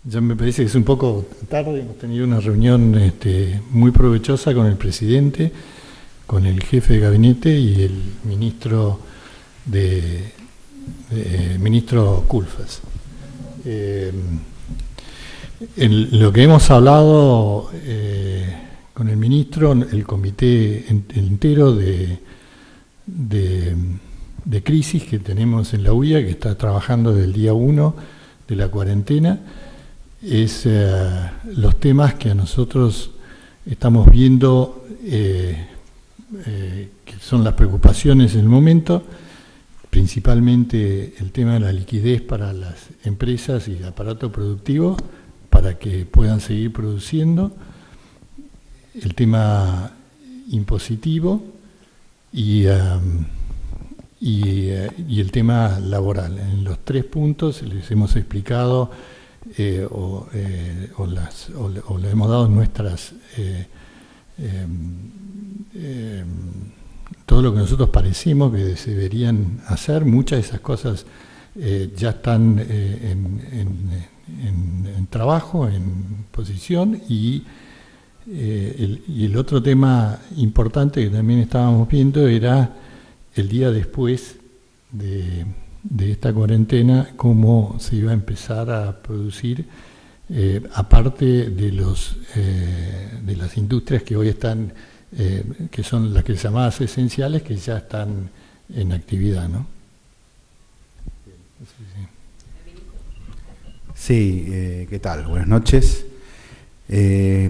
Ya me parece que es un poco tarde, hemos tenido una reunión muy provechosa con el presidente, con el jefe de gabinete y el ministro Culfas. En lo que hemos hablado con el ministro, el comité entero de crisis que tenemos en la UIA, que está trabajando desde el día 1 de la cuarentena, es los temas que a nosotros estamos viendo que son las preocupaciones en el momento, principalmente el tema de la liquidez para las empresas y el aparato productivo para que puedan seguir produciendo, el tema impositivo y el tema laboral. En los tres puntos les hemos explicado le hemos dado nuestras todo lo que nosotros parecemos que se deberían hacer. Muchas de esas cosas ya están en trabajo, en posición, y el otro tema importante que también estábamos viendo era el día después de esta cuarentena, cómo se iba a empezar a producir, aparte de las industrias que hoy están, que son las que llamadas esenciales, que ya están en actividad, ¿no? Sí, ¿qué tal? Buenas noches.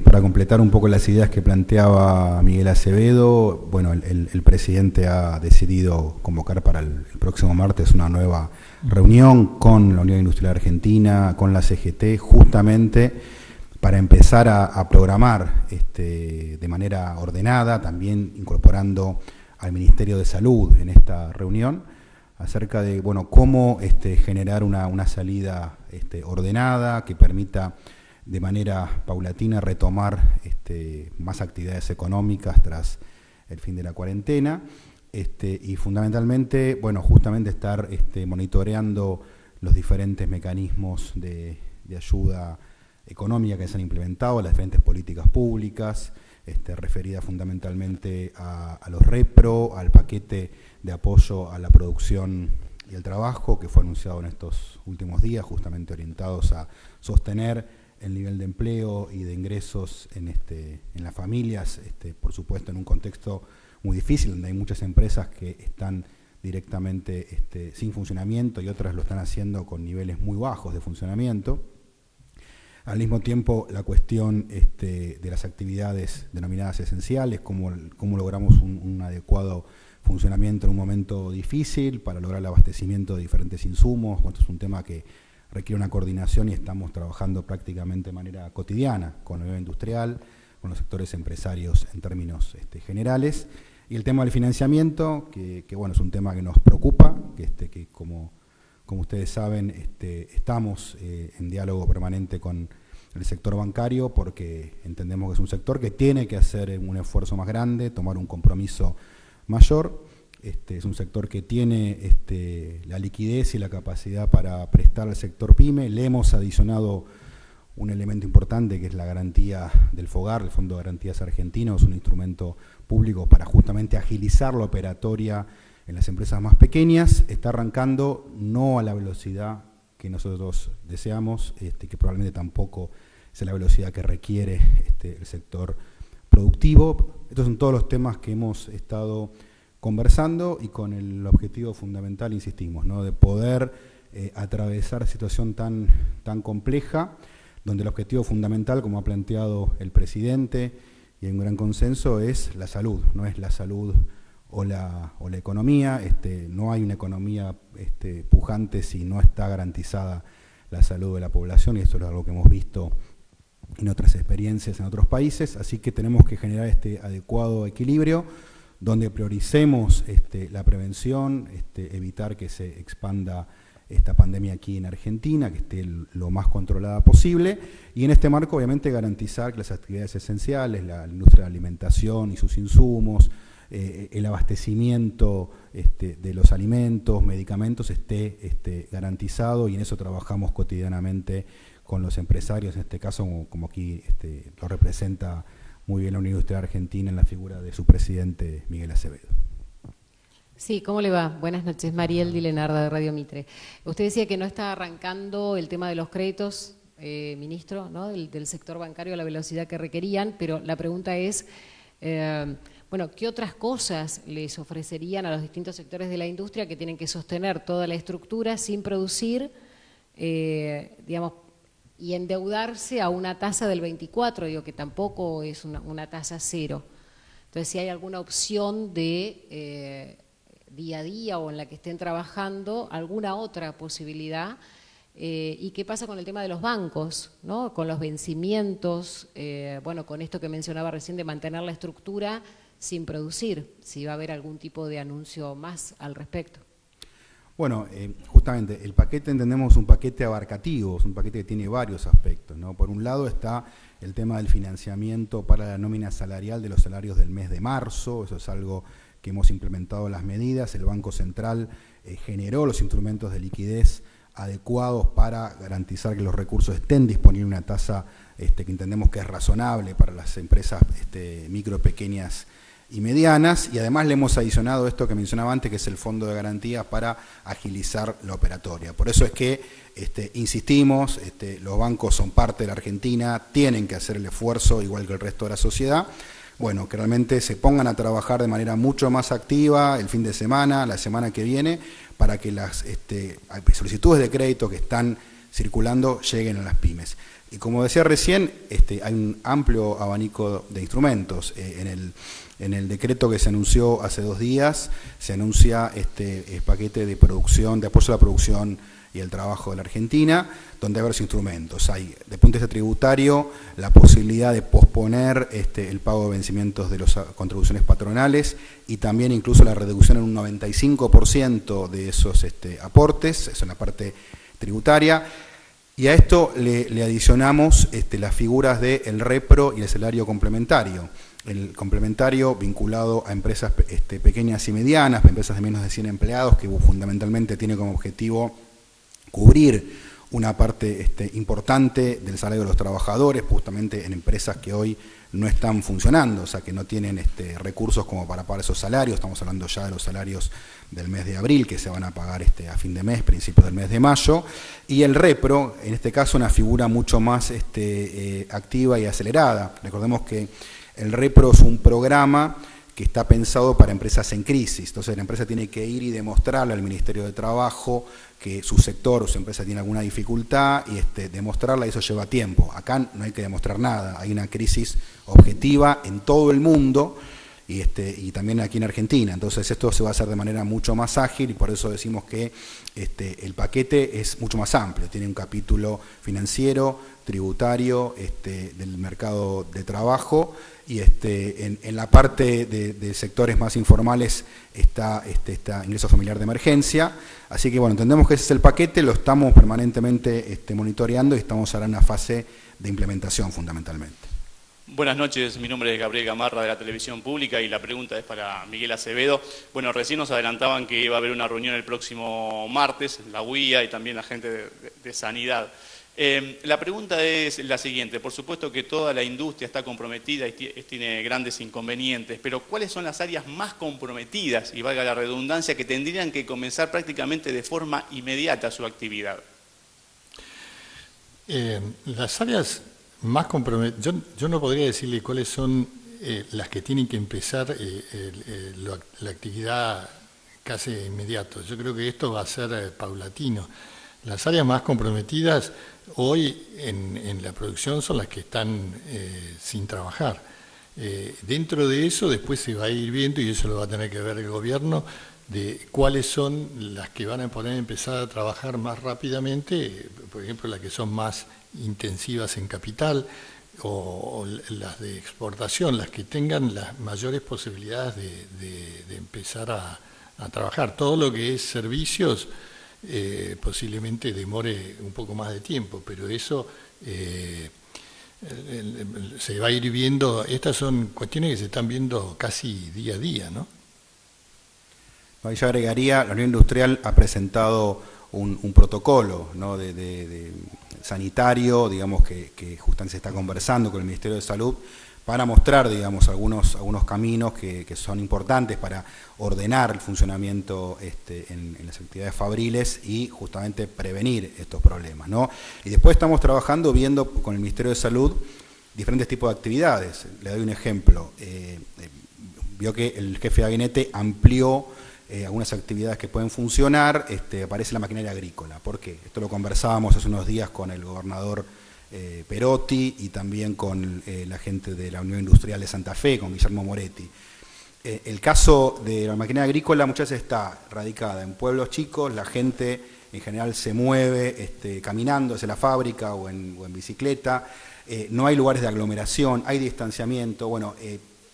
Para completar un poco las ideas que planteaba Miguel Acevedo, bueno, el presidente ha decidido convocar para el próximo martes una nueva reunión con la Unión Industrial Argentina, con la CGT, justamente para empezar a programar de manera ordenada, también incorporando al Ministerio de Salud en esta reunión, acerca de cómo generar una salida ordenada que permita de manera paulatina retomar más actividades económicas tras el fin de la cuarentena, y fundamentalmente, justamente estar monitoreando los diferentes mecanismos de ayuda económica que se han implementado, las diferentes políticas públicas, referidas fundamentalmente a los REPRO, al paquete de apoyo a la producción y el trabajo que fue anunciado en estos últimos días, justamente orientados a sostener el nivel de empleo y de ingresos en las familias, por supuesto en un contexto muy difícil, donde hay muchas empresas que están directamente sin funcionamiento y otras lo están haciendo con niveles muy bajos de funcionamiento. Al mismo tiempo, la cuestión de las actividades denominadas esenciales, cómo logramos un adecuado funcionamiento en un momento difícil para lograr el abastecimiento de diferentes insumos. Esto es un tema que requiere una coordinación y estamos trabajando prácticamente de manera cotidiana con la unidad industrial, con los sectores empresarios en términos generales. Y el tema del financiamiento, que es un tema que nos preocupa, que como ustedes saben, estamos en diálogo permanente con el sector bancario, porque entendemos que es un sector que tiene que hacer un esfuerzo más grande, tomar un compromiso mayor. Es un sector que tiene la liquidez y la capacidad para prestar al sector PYME. Le hemos adicionado un elemento importante que es la garantía del FOGAR, el Fondo de Garantías Argentino, es un instrumento público para justamente agilizar la operatoria en las empresas más pequeñas. Está arrancando no a la velocidad que nosotros deseamos, que probablemente tampoco es la velocidad que requiere el sector productivo. Estos son todos los temas que hemos estado conversando y con el objetivo fundamental, insistimos, ¿no?, de poder atravesar situación tan compleja, donde el objetivo fundamental, como ha planteado el presidente, y hay un gran consenso, es la salud, no es la salud o la economía. No hay una economía pujante si no está garantizada la salud de la población, y esto es algo que hemos visto en otras experiencias en otros países, así que tenemos que generar este adecuado equilibrio, donde prioricemos la prevención, evitar que se expanda esta pandemia aquí en Argentina, que esté lo más controlada posible, y en este marco obviamente garantizar que las actividades esenciales, la industria de la alimentación y sus insumos, el abastecimiento de los alimentos, medicamentos, esté garantizado, y en eso trabajamos cotidianamente con los empresarios, en este caso, como aquí lo representa muy bien la Unión Industrial Argentina en la figura de su presidente, Miguel Acevedo. Sí, ¿cómo le va? Buenas noches, Mariel Dilenarda de Radio Mitre. Usted decía que no está arrancando el tema de los créditos, ministro, ¿no? del sector bancario a la velocidad que requerían, pero la pregunta es, bueno, ¿qué otras cosas les ofrecerían a los distintos sectores de la industria que tienen que sostener toda la estructura sin producir, digamos, y endeudarse a una tasa del 24, digo que tampoco es una tasa cero? Entonces, si hay alguna opción de día a día o en la que estén trabajando, alguna otra posibilidad, y qué pasa con el tema de los bancos, ¿no? Con los vencimientos, bueno, con esto que mencionaba recién de mantener la estructura sin producir, si va a haber algún tipo de anuncio más al respecto. Bueno, justamente el paquete entendemos un paquete abarcativo, es un paquete que tiene varios aspectos, ¿no? Por un lado está el tema del financiamiento para la nómina salarial de los salarios del mes de marzo, eso es algo que hemos implementado las medidas. El Banco Central generó los instrumentos de liquidez adecuados para garantizar que los recursos estén disponibles en una tasa que entendemos que es razonable para las empresas micro, pequeñas y medianas, y además le hemos adicionado esto que mencionaba antes, que es el fondo de garantía para agilizar la operatoria. Por eso es que insistimos, los bancos son parte de la Argentina, tienen que hacer el esfuerzo, igual que el resto de la sociedad, bueno, que realmente se pongan a trabajar de manera mucho más activa el fin de semana, la semana que viene, para que las solicitudes de crédito que están circulando lleguen a las pymes. Y como decía recién, hay un amplio abanico de instrumentos. En el decreto que se anunció hace 2 días, se anuncia paquete de producción, de apoyo a la producción y el trabajo de la Argentina, donde hay varios instrumentos. Hay, desde el punto de vista tributario, la posibilidad de posponer el pago de vencimientos de las contribuciones patronales y también incluso la reducción en un 95% de esos aportes, eso en la parte tributaria. Y a esto le adicionamos las figuras del repro y el salario complementario. El complementario vinculado a empresas pequeñas y medianas, empresas de menos de 100 empleados, que fundamentalmente tiene como objetivo cubrir una parte importante del salario de los trabajadores, justamente en empresas que hoy no están funcionando, o sea, que no tienen recursos como para pagar esos salarios. Estamos hablando ya de los salarios del mes de abril, que se van a pagar a fin de mes, principio del mes de mayo, y el repro, en este caso, una figura mucho más activa y acelerada. Recordemos que el repro es un programa que está pensado para empresas en crisis. Entonces la empresa tiene que ir y demostrarle al Ministerio de Trabajo que su sector o su empresa tiene alguna dificultad y demostrarla, y eso lleva tiempo. Acá no hay que demostrar nada, hay una crisis objetiva en todo el mundo y también aquí en Argentina. Entonces esto se va a hacer de manera mucho más ágil y por eso decimos que el paquete es mucho más amplio. Tiene un capítulo financiero, tributario, del mercado de trabajo, y en la parte de sectores más informales está ingreso familiar de emergencia. Así que bueno, entendemos que ese es el paquete, lo estamos permanentemente monitoreando y estamos ahora en una fase de implementación fundamentalmente. Buenas noches, mi nombre es Gabriel Gamarra de la Televisión Pública y la pregunta es para Miguel Acevedo. Bueno, recién nos adelantaban que iba a haber una reunión el próximo martes, la UIA y también la gente de Sanidad. La pregunta es la siguiente: por supuesto que toda la industria está comprometida y tiene grandes inconvenientes, pero ¿cuáles son las áreas más comprometidas, y valga la redundancia, que tendrían que comenzar prácticamente de forma inmediata su actividad? Las áreas más comprometidas, yo no podría decirle cuáles son las que tienen que empezar la actividad casi de inmediato. Yo creo que esto va a ser paulatino. Las áreas más comprometidas hoy en la producción son las que están sin trabajar. Dentro de eso después se va a ir viendo, y eso lo va a tener que ver el gobierno, de cuáles son las que van a poder empezar a trabajar más rápidamente, por ejemplo las que son más intensivas en capital, o las de exportación, las que tengan las mayores posibilidades de empezar a trabajar. Todo lo que es servicios posiblemente demore un poco más de tiempo, pero eso se va a ir viendo. Estas son cuestiones que se están viendo casi día a día, ¿no? Ahí yo agregaría, la Unión Industrial ha presentado un protocolo, ¿no?, de sanitario, digamos, que justamente se está conversando con el Ministerio de Salud para mostrar, digamos, algunos caminos que son importantes para ordenar el funcionamiento en las actividades fabriles y justamente prevenir estos problemas, ¿no? Y después estamos trabajando, viendo con el Ministerio de Salud diferentes tipos de actividades. Le doy un ejemplo. Vio que el jefe de gabinete amplió algunas actividades que pueden funcionar. Aparece la maquinaria agrícola. ¿Por qué? Esto lo conversábamos hace unos días con el gobernador Perotti y también con la gente de la Unión Industrial de Santa Fe, con Guillermo Moretti. El caso de la maquinaria agrícola muchas veces está radicada en pueblos chicos, la gente en general se mueve caminando hacia la fábrica o en bicicleta, no hay lugares de aglomeración, hay distanciamiento. Bueno,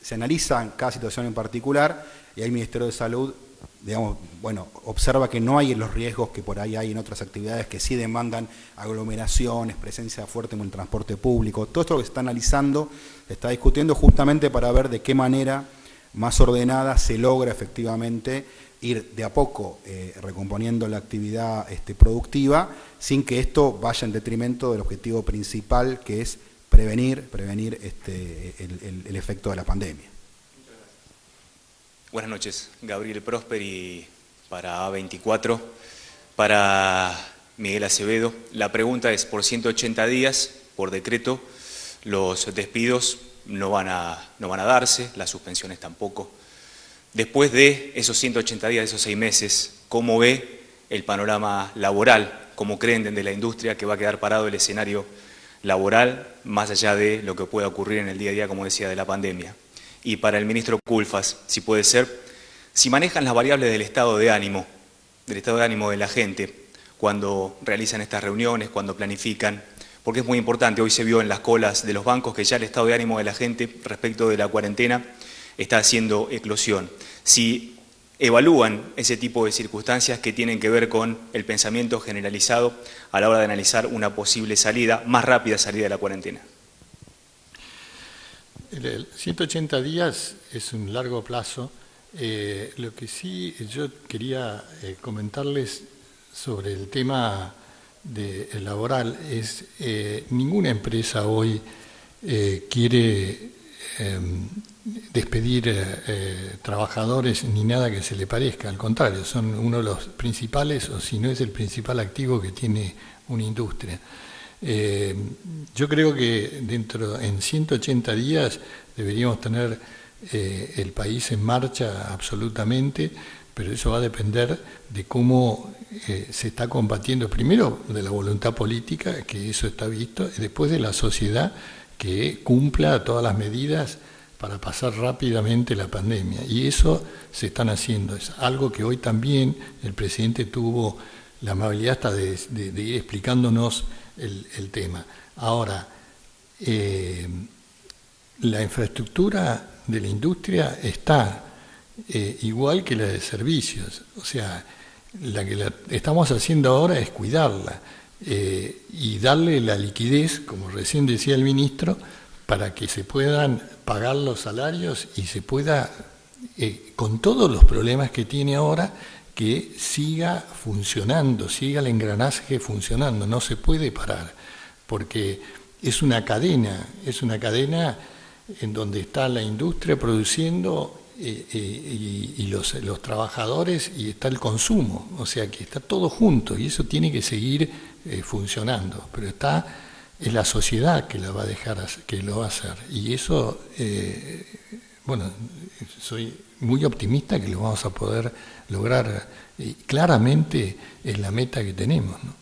se analiza cada situación en particular y ahí el Ministerio de Salud, digamos, bueno, observa que no hay los riesgos que por ahí hay en otras actividades que sí demandan aglomeraciones, presencia fuerte en el transporte público. Todo esto que se está analizando, se está discutiendo justamente para ver de qué manera más ordenada se logra efectivamente ir de a poco recomponiendo la actividad productiva sin que esto vaya en detrimento del objetivo principal, que es prevenir el efecto de la pandemia. Buenas noches, Gabriel Prosperi para A24. Para Miguel Acevedo, la pregunta es: por 180 días, por decreto, los despidos no van a darse, las suspensiones tampoco. Después de esos 180 días, de esos 6 meses, ¿cómo ve el panorama laboral? ¿Cómo creen desde la industria que va a quedar parado el escenario laboral, más allá de lo que pueda ocurrir en el día a día, como decía, de la pandemia? Y para el ministro Culfas, si puede ser, si manejan las variables del estado de ánimo de la gente cuando realizan estas reuniones, cuando planifican, porque es muy importante. Hoy se vio en las colas de los bancos que ya el estado de ánimo de la gente respecto de la cuarentena está haciendo eclosión. Si evalúan ese tipo de circunstancias que tienen que ver con el pensamiento generalizado a la hora de analizar una posible salida, más rápida salida de la cuarentena. El 180 días es un largo plazo. Lo que sí yo quería comentarles sobre el tema laboral es ninguna empresa hoy quiere despedir trabajadores ni nada que se le parezca. Al contrario, son uno de los principales, o si no es el principal activo que tiene una industria. Yo creo que en 180 días deberíamos tener el país en marcha absolutamente, pero eso va a depender de cómo se está combatiendo, primero de la voluntad política, que eso está visto, y después de la sociedad que cumpla todas las medidas para pasar rápidamente la pandemia. Y eso se están haciendo. Es algo que hoy también el presidente tuvo la amabilidad hasta de ir explicándonos el tema. Ahora, la infraestructura de la industria está igual que la de servicios. O sea, la que estamos haciendo ahora es cuidarla y darle la liquidez, como recién decía el ministro, para que se puedan pagar los salarios y se pueda, con todos los problemas que tiene ahora, que siga funcionando, siga el engranaje funcionando. No se puede parar, porque es una cadena en donde está la industria produciendo y los trabajadores, y está el consumo, o sea que está todo junto y eso tiene que seguir funcionando, pero es la sociedad que la va a dejar, que lo va a hacer, y eso, bueno, soy muy optimista que lo vamos a poder lograr, y claramente es la meta que tenemos, ¿no?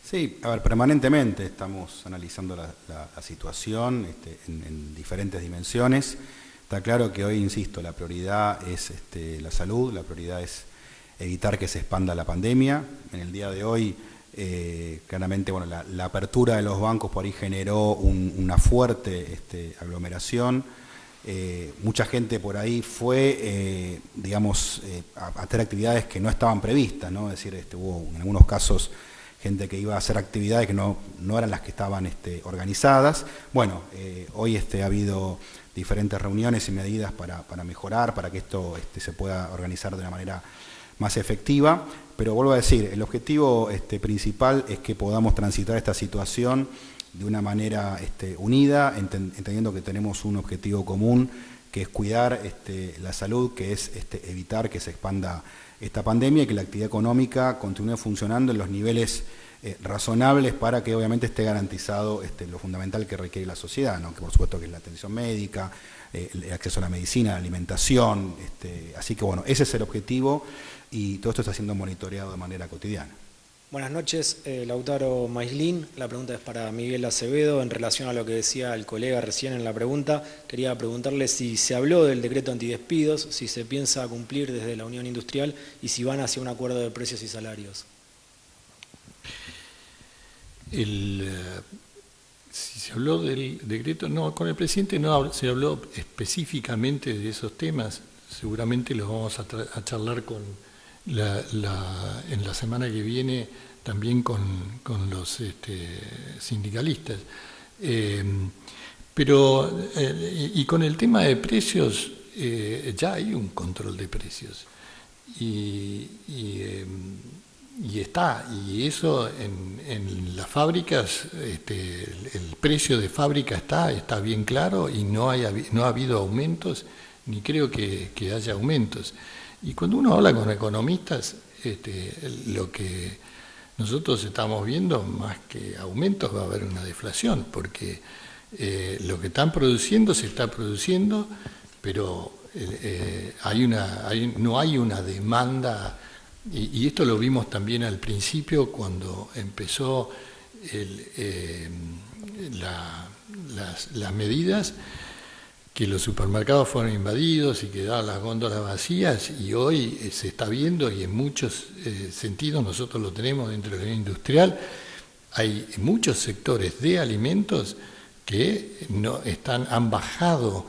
Sí, a ver, permanentemente estamos analizando la situación en diferentes dimensiones. Está claro que hoy, insisto, la prioridad es la salud, la prioridad es evitar que se expanda la pandemia. En el día de hoy, claramente, bueno, la apertura de los bancos por ahí generó una fuerte aglomeración. Mucha gente por ahí fue, digamos, a hacer actividades que no estaban previstas, ¿no? Es decir, hubo en algunos casos gente que iba a hacer actividades que no eran las que estaban organizadas. Bueno, hoy ha habido diferentes reuniones y medidas para mejorar, para que esto se pueda organizar de una manera más efectiva, pero vuelvo a decir, el objetivo principal es que podamos transitar esta situación de una manera unida, entendiendo que tenemos un objetivo común, que es cuidar la salud, que es evitar que se expanda esta pandemia y que la actividad económica continúe funcionando en los niveles razonables para que obviamente esté garantizado lo fundamental que requiere la sociedad, ¿no? Que por supuesto que es la atención médica, el acceso a la medicina, la alimentación, así que bueno, ese es el objetivo y todo esto está siendo monitoreado de manera cotidiana. Buenas noches, Lautaro Maislin. La pregunta es para Miguel Acevedo. En relación a lo que decía el colega recién en la pregunta, quería preguntarle si se habló del decreto antidespidos, si se piensa cumplir desde la Unión Industrial y si van hacia un acuerdo de precios y salarios. Si se habló del decreto, no, con el presidente no se habló específicamente de esos temas. Seguramente los vamos a charlar en la semana que viene también con los sindicalistas. Pero y con el tema de precios, ya hay un control de precios. Y eso en las fábricas, el precio de fábrica está bien claro y no ha habido aumentos, ni creo que haya aumentos. Y cuando uno habla con economistas, lo que nosotros estamos viendo, más que aumentos, va a haber una deflación, porque lo que están produciendo se está produciendo, pero no hay una demanda, y esto lo vimos también al principio cuando empezó las medidas, que los supermercados fueron invadidos y quedaban las góndolas vacías, y hoy se está viendo, y en muchos sentidos nosotros lo tenemos dentro de la Unión Industrial, hay muchos sectores de alimentos que han bajado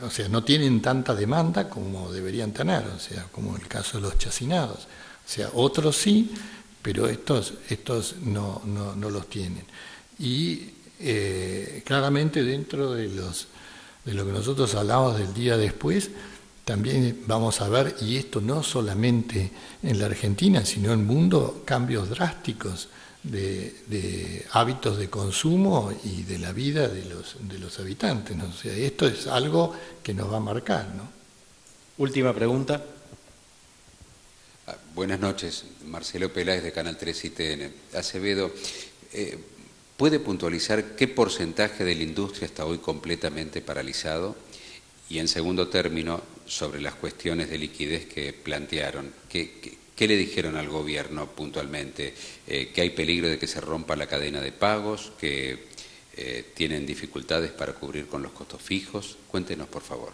o sea, no tienen tanta demanda como deberían tener, o sea, como el caso de los chacinados. O sea, otros sí, pero estos no los tienen. Y claramente dentro de lo que nosotros hablamos del día después, también vamos a ver, y esto no solamente en la Argentina, sino en el mundo, cambios drásticos de hábitos de consumo y de la vida de los habitantes, ¿no? O sea, esto es algo que nos va a marcar, ¿no? Última pregunta. Buenas noches, Marcelo Peláez de Canal 3 y TN. Acevedo, ¿puede puntualizar qué porcentaje de la industria está hoy completamente paralizado? Y en segundo término, sobre las cuestiones de liquidez que plantearon, ¿qué le dijeron al gobierno puntualmente? ¿Que hay peligro de que se rompa la cadena de pagos? ¿Que tienen dificultades para cubrir con los costos fijos? Cuéntenos, por favor.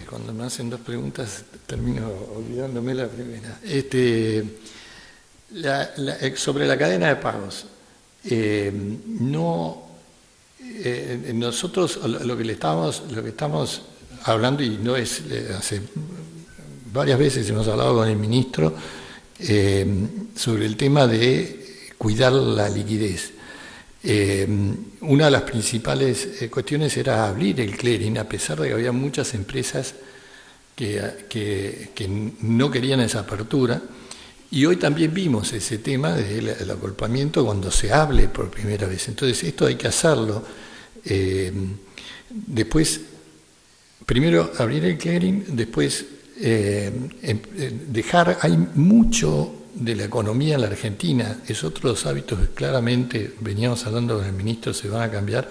Cuando me hacen dos preguntas, termino olvidándome la primera. Sobre la cadena de pagos, nosotros lo que estamos hablando, y no es hace varias veces hemos hablado con el ministro sobre el tema de cuidar la liquidez. Una de las principales cuestiones era abrir el clearing, a pesar de que había muchas empresas que no querían esa apertura. Y hoy también vimos ese tema del acolpamiento cuando se hable por primera vez. Entonces, esto hay que hacerlo. Después, primero abrir el clearing, después hay mucho de la economía en la Argentina, es otro de los hábitos que claramente veníamos hablando con el ministro, se van a cambiar,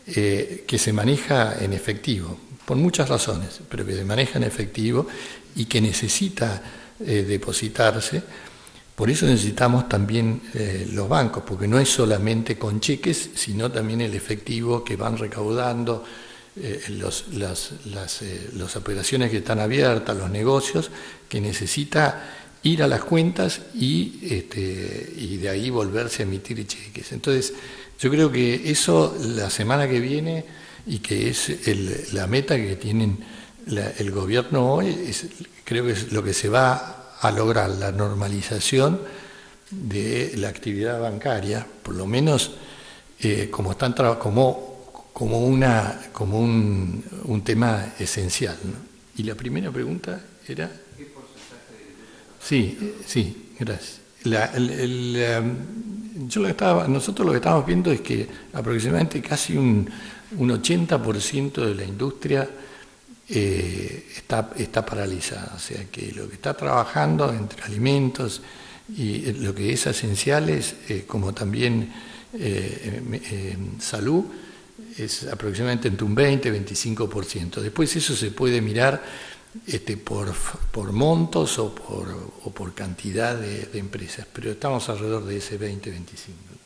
que se maneja en efectivo, por muchas razones, pero que se maneja en efectivo y que necesita depositarse. Por eso necesitamos también los bancos, porque no es solamente con cheques, sino también el efectivo que van recaudando, las operaciones que están abiertas, los negocios, que necesita ir a las cuentas y de ahí volverse a emitir cheques. Entonces, yo creo que eso la semana que viene, y que es la meta que tienen el gobierno hoy, creo que es lo que se va a lograr, la normalización de la actividad bancaria, por lo menos como como un tema esencial, ¿no? Y la primera pregunta era... ¿Qué porcentaje de... Sí, gracias. Nosotros lo que estamos viendo es que aproximadamente casi un 80% de la industria está paralizada, o sea que lo que está trabajando entre alimentos y lo que es esenciales, como también salud, es aproximadamente entre un 20-25%. Después eso se puede mirar por montos o por cantidad de empresas, pero estamos alrededor de ese 20-25%.